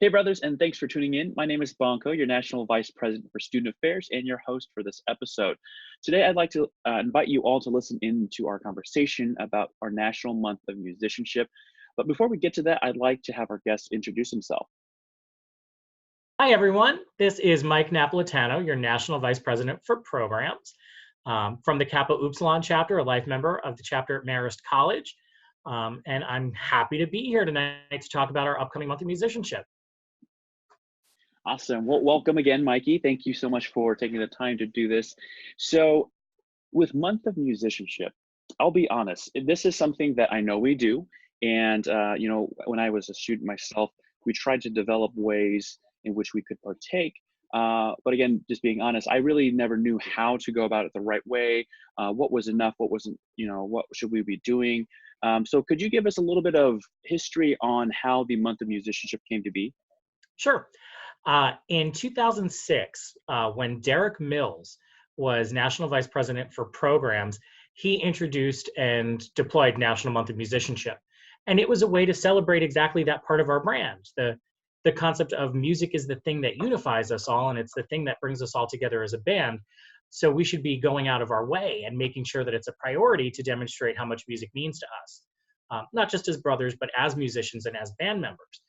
Hey, brothers, and thanks for tuning in. My name is Bonko, your National Vice President for Student Affairs, and your host for this episode. Today, I'd like to invite you all to listen in to our conversation about our National Month of Musicianship. But before we get to that, I'd like to have our guest introduce himself. Hi, everyone. This is Mike Napolitano, your National Vice President for Programs from the Kappa Upsilon chapter, a life member of the chapter at Marist College. And I'm happy to be here tonight to talk about our upcoming month of musicianship. Awesome. Well, welcome again, Mikey. Thank you so much for taking the time to do this. So, with Month of Musicianship, I'll be honest, this is something that I know we do. And, when I was a student myself, we tried to develop ways in which we could partake. But again, just being honest, I really never knew how to go about it the right way. What was enough? What wasn't, what should we be doing? So could you give us a little bit of history on how the Month of Musicianship came to be? Sure. In 2006, when Derek Mills was National Vice President for Programs, he introduced and deployed National Month of Musicianship. And it was a way to celebrate exactly that part of our brand. The concept of music is the thing that unifies us all, and it's the thing that brings us all together as a band. So we should be going out of our way and making sure that it's a priority to demonstrate how much music means to us, not just as brothers, but as musicians and as band members.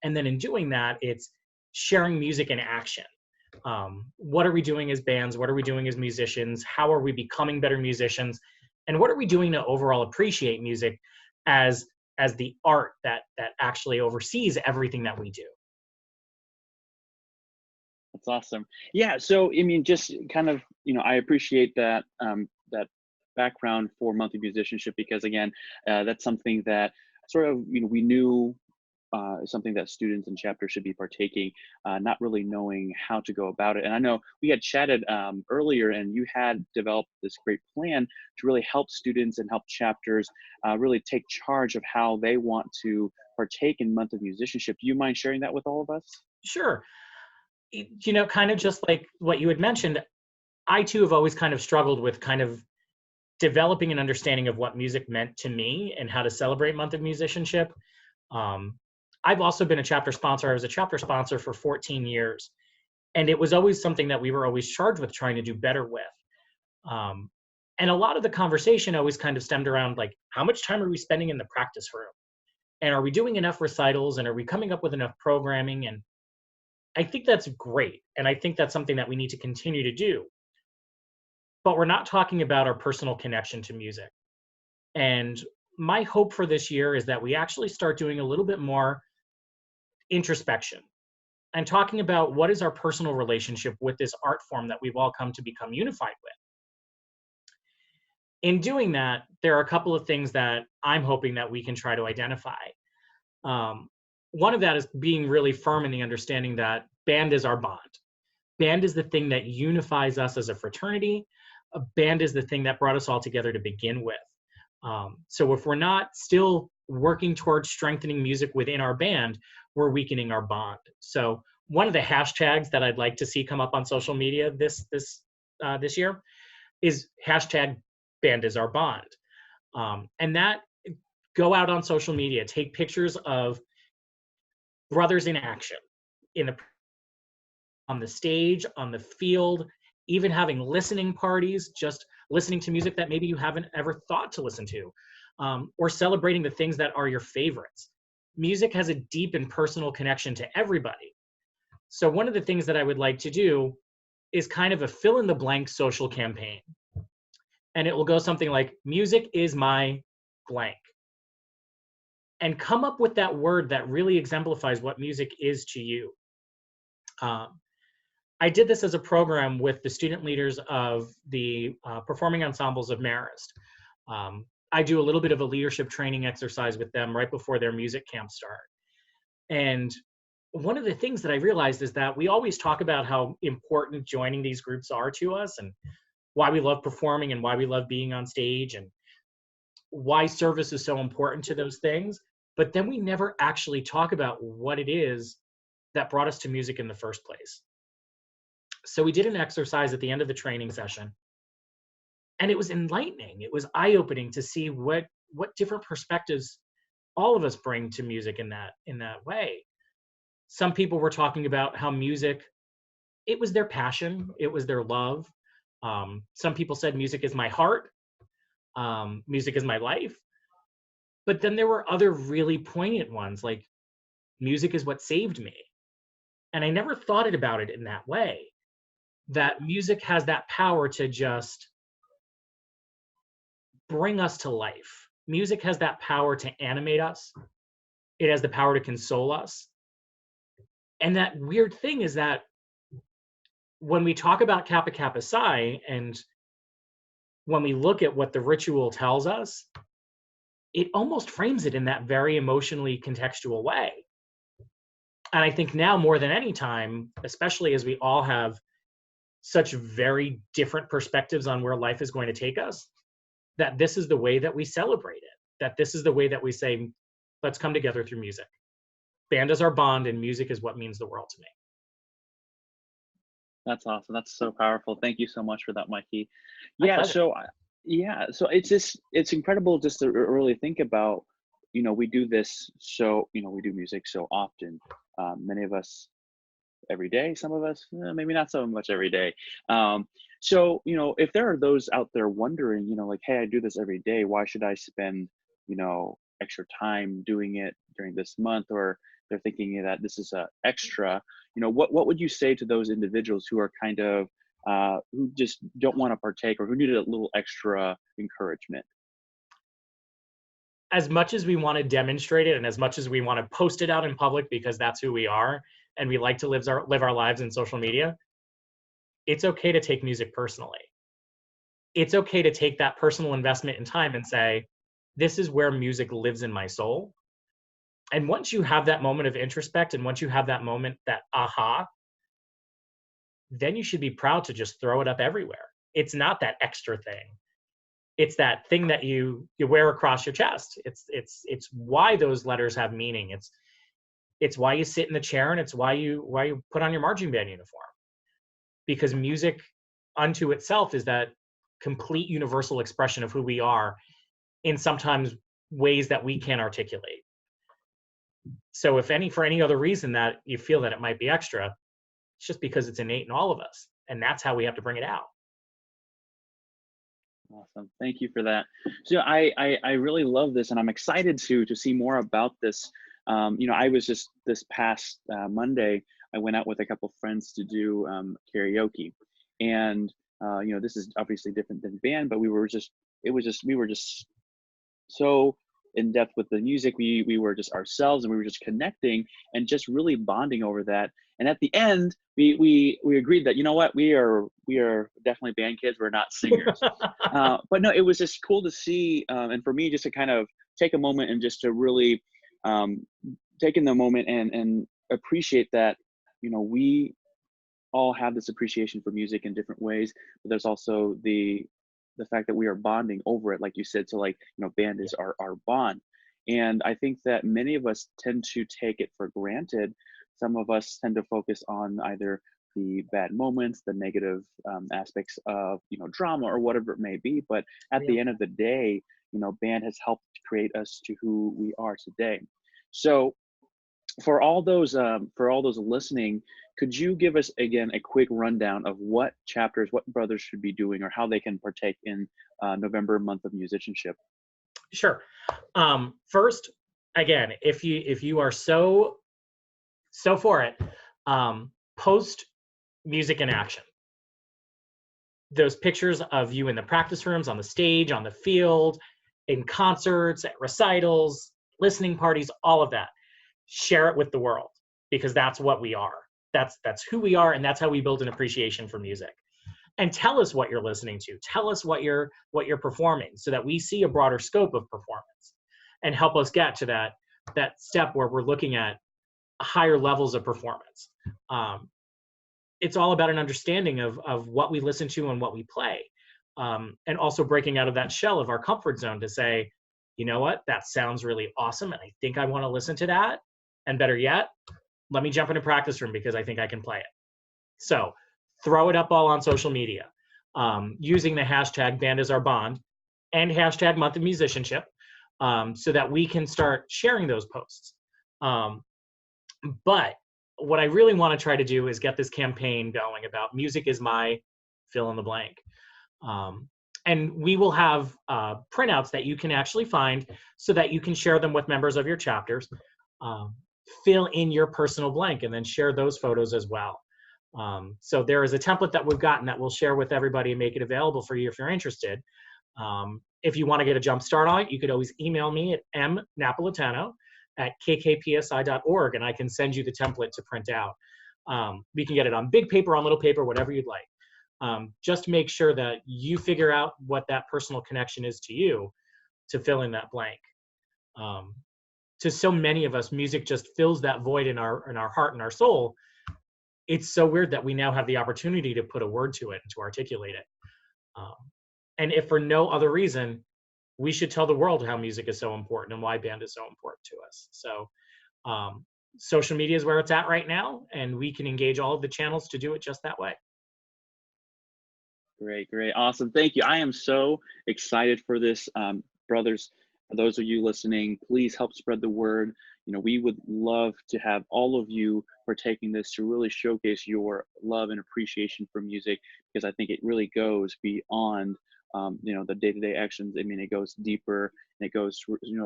And then in doing that, it's sharing music in action. What are we doing as bands? What are we doing as musicians? How are we becoming better musicians? And what are we doing to overall appreciate music as the art that actually oversees everything that we do? That's awesome. Yeah. So, I mean, just kind of, I appreciate that, that background for Month of Musicianship, because again, that's something that sort of, we knew is something that students and chapters should be partaking, not really knowing how to go about it. And I know we had chatted earlier, and you had developed this great plan to really help students and help chapters really take charge of how they want to partake in Month of Musicianship. Do you mind sharing that with all of us? Sure. Kind of just like what you had mentioned, I too have always kind of struggled with kind of developing an understanding of what music meant to me and how to celebrate Month of Musicianship. I've also been a chapter sponsor. I was a chapter sponsor for 14 years. And it was always something that we were always charged with trying to do better with. And a lot of the conversation always kind of stemmed around like, how much time are we spending in the practice room? And are we doing enough recitals? And are we coming up with enough programming? And I think that's great. And I think that's something that we need to continue to do. But we're not talking about our personal connection to music. And my hope for this year is that we actually start doing a little bit more introspection and talking about what is our personal relationship with this art form that we've all come to become unified with. In doing that, there are a couple of things that I'm hoping that we can try to identify. One of that is being really firm in the understanding that band is our bond. Band is the thing that unifies us as a fraternity. A band is the thing that brought us all together to begin with. So if we're not still working towards strengthening music within our band, we're weakening our bond. So one of the hashtags that I'd like to see come up on social media this year is hashtag band is our bond. And that, go out on social media, take pictures of brothers in action on the stage, on the field, even having listening parties, just listening to music that maybe you haven't ever thought to listen to, or celebrating the things that are your favorites. Music has a deep and personal connection to everybody. So one of the things that I would like to do is kind of a fill in the blank social campaign. And it will go something like, music is my blank. And come up with that word that really exemplifies what music is to you. I did this as a program with the student leaders of the performing ensembles of Marist. I do a little bit of a leadership training exercise with them right before their music camp start. And one of the things that I realized is that we always talk about how important joining these groups are to us and why we love performing and why we love being on stage and why service is so important to those things. But then we never actually talk about what it is that brought us to music in the first place. So we did an exercise at the end of the training session, and it was enlightening. It was eye-opening to see what different perspectives all of us bring to music in that way. Some people were talking about how music, it was their passion, it was their love. Some people said music is my heart, music is my life. But then there were other really poignant ones, like music is what saved me. And I never thought about it in that way, that music has that power to just bring us to life. Music has that power to animate us. It has the power to console us. And that weird thing is that when we talk about Kappa Kappa Psi, and when we look at what the ritual tells us, it almost frames it in that very emotionally contextual way. And I think now more than any time, especially as we all have such very different perspectives on where life is going to take us, that this is the way that we celebrate it, that this is the way that we say, let's come together through music. Band is our bond, and music is what means the world to me. That's awesome. That's so powerful. Thank you so much for that, Mikey. My Yeah. pleasure. So, so it's incredible just to really think about, we do this. So, we do music so often. Many of us every day, some of us, maybe not so much every day. So, if there are those out there wondering, like, hey, I do this every day. Why should I spend, extra time doing it during this month? Or they're thinking that this is a extra, what would you say to those individuals who are kind of, who just don't want to partake, or who need a little extra encouragement? As much as we want to demonstrate it, and as much as we want to post it out in public because that's who we are, and we like to live our lives in social media, it's okay to take music personally. It's okay to take that personal investment in time and say, this is where music lives in my soul. And once you have that moment of introspect, and once you have that moment, that aha, then you should be proud to just throw it up everywhere. It's not that extra thing. It's that thing that you wear across your chest. It's why those letters have meaning. It's why you sit in the chair, and it's why you put on your marching band uniform. Because music unto itself is that complete universal expression of who we are in sometimes ways that we can't articulate. So for any other reason that you feel that it might be extra, it's just because it's innate in all of us. And that's how we have to bring it out. Awesome. Thank you for that. So I really love this, and I'm excited to see more about this. I was just this past Monday, I went out with a couple friends to do karaoke, and this is obviously different than band, but we were just so in depth with the music. We were just ourselves, and we were just connecting and just really bonding over that. And at the end, we agreed that, what, we are definitely band kids. We're not singers. But no, it was just cool to see, and for me just to kind of take a moment and just to really take in the moment and appreciate that, we all have this appreciation for music in different ways, but there's also the fact that we are bonding over it, like you said. So, like, band is our bond. And I think that many of us tend to take it for granted. Some of us tend to focus on either the bad moments, the negative aspects of, drama or whatever it may be. But at Yeah. the end of the day, band has helped create us to who we are today. So for all those listening, could you give us again a quick rundown of what brothers should be doing, or how they can partake in November Month of Musicianship? Sure. First, again, if you are so for it, post music in action. Those pictures of you in the practice rooms, on the stage, on the field, in concerts, at recitals, listening parties, all of that. Share it with the world, because that's what we are. That's who we are, and that's how we build an appreciation for music. And tell us what you're listening to. Tell us what you're performing, so that we see a broader scope of performance, and help us get to that step where we're looking at higher levels of performance. It's all about an understanding of what we listen to and what we play, and also breaking out of that shell of our comfort zone to say, you know what, that sounds really awesome, and I think I want to listen to that. And better yet, let me jump in a practice room because I think I can play it. So throw it up all on social media, using the hashtag Band is Our Bond and hashtag Month of Musicianship, so that we can start sharing those posts. But what I really want to try to do is get this campaign going about music is my fill in the blank. And we will have printouts that you can actually find so that you can share them with members of your chapters. Fill in your personal blank and then share those photos as well. So there is a template that we've gotten that we'll share with everybody and make it available for you if you're interested. If you want to get a jump start on it, you could always email me at mnapolitano@kkpsi.org, and I can send you the template to print out. We can get it on big paper, on little paper, whatever you'd like. Just make sure that you figure out what that personal connection is to you to fill in that blank. To so many of us, music just fills that void in our heart and our soul. It's so weird that we now have the opportunity to put a word to it and to articulate it. And if for no other reason, we should tell the world how music is so important and why band is so important to us. So social media is where it's at right now, and we can engage all of the channels to do it just that way. Great, great, awesome. Thank you. I am so excited for this, brothers. For those of you listening, please help spread the word. We would love to have all of you partaking this to really showcase your love and appreciation for music, because I think it really goes beyond the day-to-day actions. I mean, it goes deeper, and it goes,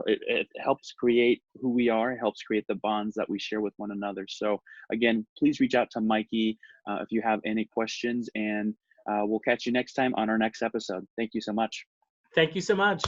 it helps create who we are. It helps create the bonds that we share with one another. So again, please reach out to Mikey if you have any questions, and we'll catch you next time on our next episode. Thank you so much. Thank you so much.